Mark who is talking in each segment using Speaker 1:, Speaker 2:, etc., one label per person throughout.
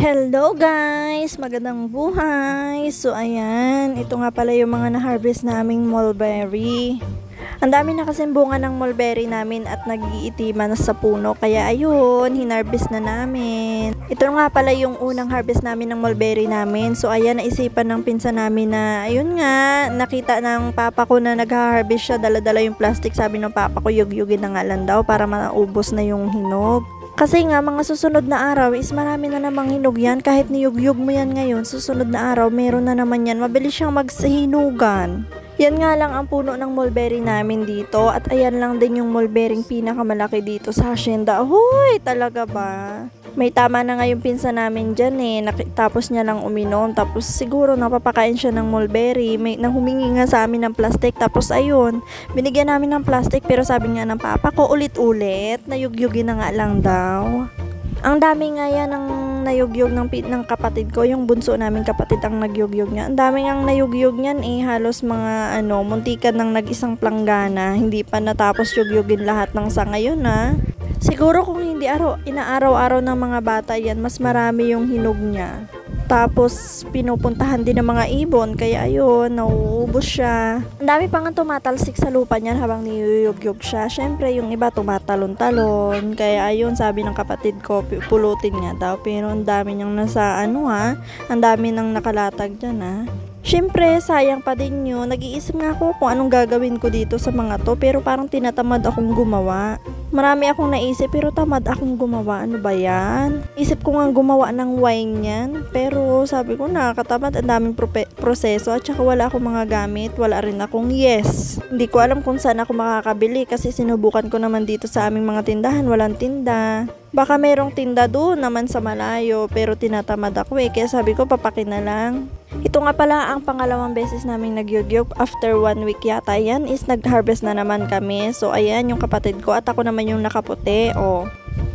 Speaker 1: Hello guys! Magandang buhay! So ayan, ito nga pala yung mga na-harvest naming mulberry. Ang dami na kasing bunga ng mulberry namin at nag-iitiman sa puno. Kaya ayun, hinarvest na namin. Ito nga pala yung unang harvest namin ng mulberry namin. So ayan, naisipan ng pinsan namin na, ayun nga, nakita ng papa ko na nag-harvest siya. Dala-dala yung plastic. Sabi ng papa ko, yug-yugin na nga lang daw para maubos na yung hinog. Kasi nga, mga susunod na araw is marami na namang hinog yan. Kahit niyug-yug mo yan ngayon, susunod na araw, meron na naman yan. Mabilis siyang maghinugan. Yan nga lang ang puno ng mulberry namin dito. At ayan lang din yung mulberry pinakamalaki dito sa hacienda. Hoy, talaga ba? May tama na nga yung pinsan namin dyan eh. Tapos niya lang uminom. Tapos siguro napapakain siya ng mulberry. May humingi nga sa amin ng plastic. Tapos ayun, binigyan namin ng plastic. Pero sabi nga ng papa ko, ulit-ulit, nayugyugin na nga lang daw. Ang dami nga yan ng nayugyug ng kapatid ko. Yung bunso namin kapatid ang nagyugyug niya. Ang dami nga nayugyug niyan eh. Halos mga muntikan ng nag-isang planggana. Hindi pa natapos yugyugin lahat ng sa ngayon ha. Siguro kung hindi inaaraw-araw ng mga bata yan, mas marami yung hinog niya. Tapos pinupuntahan din ng mga ibon, kaya ayun, nauubos siya. Ang dami pa nga tumatalsik sa lupa niyan habang niyuyugyug siya. Syempre yung iba tumatalon-talon, kaya ayun, sabi ng kapatid ko, pulutin niya daw. Pero ang dami niyang nasa ang dami nang nakalatag dyan ha. Syempre, sayang pa din yun. Nag-iisip nga ako kung anong gagawin ko dito sa mga to, pero parang tinatamad akong gumawa. Marami akong naisip pero tamad akong gumawa. Ano ba yan? Isip ko nga gumawa ng wine yan. Pero sabi ko nakakatamad. Ang daming proseso at saka wala akong mga gamit. Wala rin akong yes. Hindi ko alam kung saan ako makakabili kasi sinubukan ko naman dito sa aming mga tindahan. Walang tinda. Baka merong tinda doon naman sa malayo pero tinatamad ako eh. Kaya sabi ko papakin na lang. Ito nga pala ang pangalawang beses naming nagyugyug. After 1 week yata yan is nag-harvest na naman kami. So ayan yung kapatid ko at ako naman yung nakaputi.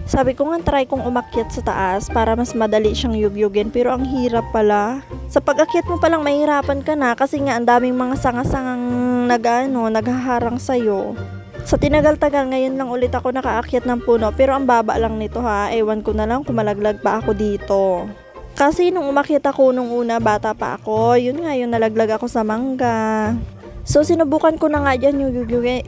Speaker 1: Sabi ko nga try kong umakyat sa taas para mas madali siyang yugyugin. Pero ang hirap pala. Sa pag-akyat mo palang mahirapan ka na kasi nga ang daming mga sanga-sangang naghaharang sa'yo. Sa tinagal-tagal ngayon lang ulit ako nakaakyat ng puno pero ang baba lang nito ha. Ewan ko na lang kung malaglag pa ako dito. Kasi nung umakyat ako nung una, bata pa ako, yun nga yung nalaglag ako sa mangga. So sinubukan ko na nga dyan yugyugin.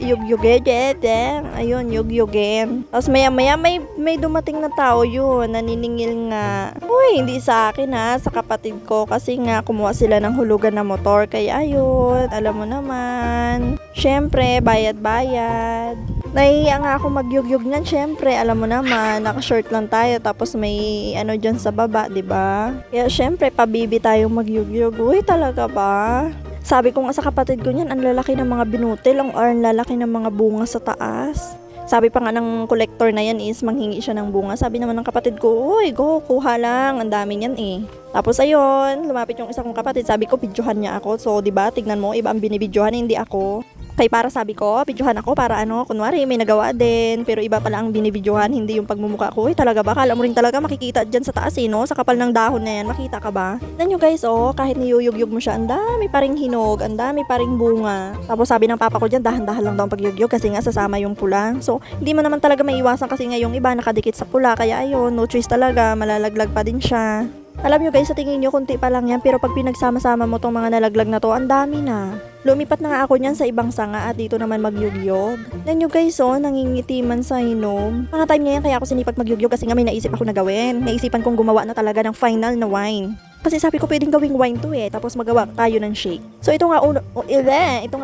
Speaker 1: Tapos maya may dumating na tao yun, naniningil nga. Uy, hindi sa akin ha, sa kapatid ko kasi nga kumuha sila ng hulugan na motor. Kaya ayun, alam mo naman. Syempre, bayad-bayad. Nahihiya nga ako magyugyug niyan, syempre, alam mo naman, naka-short lang tayo tapos may dyan sa baba, 'di ba? Kaya syempre, pabibi tayong magyugyug. Uy, talaga ba? Sabi ko nga sa kapatid ko niyan, ang lalaki ng mga binutil, ang lalaki ng mga bunga sa taas. Sabi pa nga ng collector na yan is manghingi siya ng bunga. Sabi naman ng kapatid ko, uy, go, kuha lang, ang dami niyan eh. Tapos ayun, lumapit yung isa kong kapatid, sabi ko, videohan niya ako. So, 'di ba? Tignan mo, iba ang binibidyohan, hindi ako. Kaya para sabi ko, videohan ako para kunwari may nagawa din, pero iba pala ang binibidyohan, hindi yung pagmumukha ko. Talaga ba? Kala mo rin talaga makikita dyan sa taas no? Sa kapal ng dahon na yan, makita ka ba? Tignan nyo guys, kahit niyuyugyug mo siya, ang dami pa ring hinog, ang dami pa ring bunga. Tapos sabi ng papa ko dyan, dahan-dahan lang daw ang pagyugyug kasi nga sasama yung pula. So, hindi mo naman talaga maiwasan kasi nga yung iba nakadikit sa pula, kaya ayun, no choice talaga, malalaglag pa din siya. Alam nyo guys, sa tingin nyo, kunti pa lang yan, pero pag pinagsama-sama mo tong mga nalaglag na to, ang dami na. Lumipat na nga ako niyan sa ibang sanga at dito naman magyugyog. Tignan nyo guys, nangingitiman sa hinom. Mga time niya yan, kaya ako sinipag magyugyog kasi nga may naisip ako na gawin. Naisipan kong gumawa na talaga ng final na wine. Kasi sabi ko pwedeng gawing wine to eh, tapos magawa tayo ng shake. So ito nga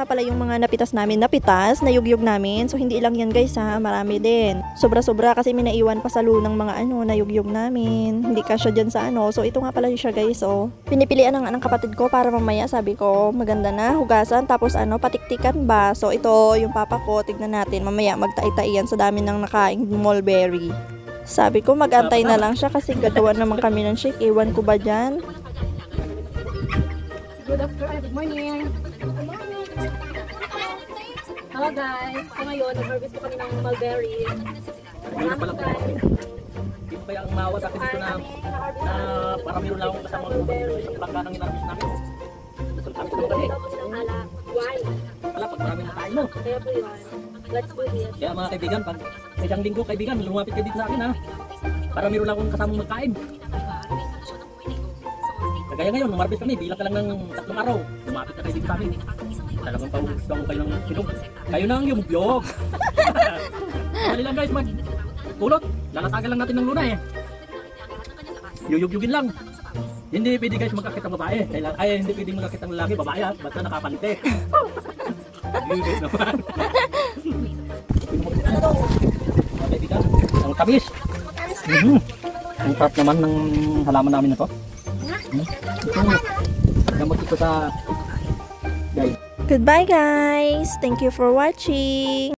Speaker 1: pala yung mga napitas na yugyug namin. So hindi lang yan guys ha, marami din. Sobra-sobra kasi may naiwan pa sa lunang mga na yugyug namin. Hindi kasya dyan sa So ito nga pala siya guys Pinipilian ng kapatid ko para mamaya sabi ko maganda na, hugasan tapos patiktikan ba. So ito yung papa ko, tignan natin mamaya magtai-tai yan sa dami ng nakaing mulberry. Sabi ko mag-antay na lang siya kasi gagawa naman kami ng shake. Ewan ko ba dyan?
Speaker 2: Good afternoon, good morning. Hello guys. So ngayon, nag-harvest ko kami ng mulberry. Salamat guys.
Speaker 3: Dito kaya ang mawa sa akin dito na para meron lang akong kasama isang bangka ng inarvest namin. So kami ito kami.
Speaker 2: Why?
Speaker 3: Wala pag marami na tayo no?
Speaker 2: Kaya po yun. Let's do this.
Speaker 3: Kaya mga kaibigan, pag isang linggo kaibigan, lumapit kayo dito sa akin ha. Para meron lang akong kasamang magkain. Kagaya ngayon, umarbis kami, bilang ka lang ng 3 araw. Lumapit na kayo dito sa amin. Talagang paugustuhan ko kayo ng silong. Kayo na ang yumugyog. Dali lang guys, magpulot. Lalatagan lang natin ng luna eh. Yuyugyugin lang. Hindi pwede guys magkakit ang babae. Ay, hindi pwede magkakit ang lalaki, babae ha. Basta nakapalit eh. Yuyug naman. Okay, dito. Ang tamis. Ang sarap naman ng halaman namin na to. Ito, gamot ito sa guys.
Speaker 1: Goodbye guys! Thank you for watching!